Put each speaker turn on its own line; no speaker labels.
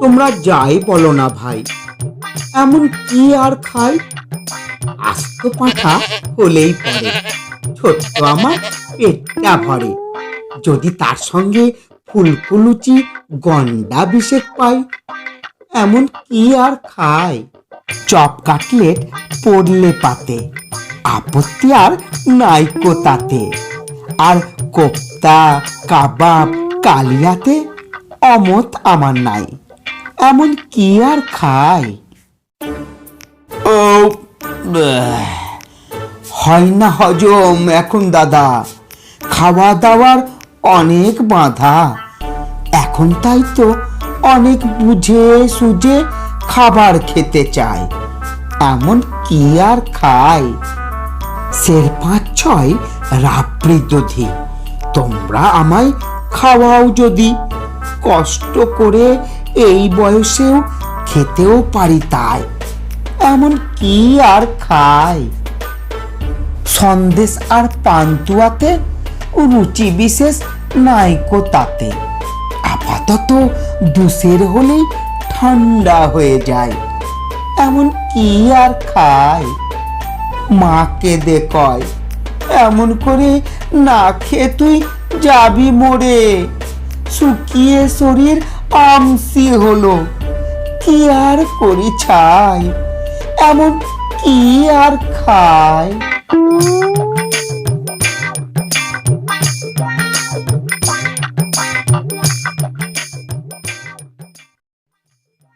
তোমরা যাই বলো না ভাই, এমন কি আর খাই? আস্ত পাঁঠা হলেই পরে, ছোট্ট আমার পেটটা ভরে। যদি তার সঙ্গে ফুলকো লুচি গন্ডা বিশেক পাই, এমন কি আর খাই? চপ কাটলেট পড়লে পাতে, আপত্তি আর নাইকো তাতে। আর কোপ্তা কাবাব কালিয়াতে অমত আমার নাই, এমন কি আর খাই? ও হয় না হজম এখন দাদা, খাওয়া দাওয়ার অনেক বাধা। এখন তাই তো অনেক বুঝে সুঝে খাবার খেতে চাই, এমন কি আর খাই? সের ৫-৬ রাবড়ি দধি, তোমরা আমায় খাওয়াও যদি। কষ্ট করে এই বয়সেও খেতেও পারি তাই, এমন কি আর খাই? সন্দেশ আর পান্তুয়াতে রুচি বিশেষ নাইকো তাতে। আপাতত দুশের হলেই ঠান্ডা হয়ে যায়, এমন কি আর খাই? মা কেঁদে কয়, এমন করে না খেয়ে তুই যাবি মরে। শুকিয়ে শরীর আমসি হলো, কি আর করি ছাই, এমন কি আর খাই?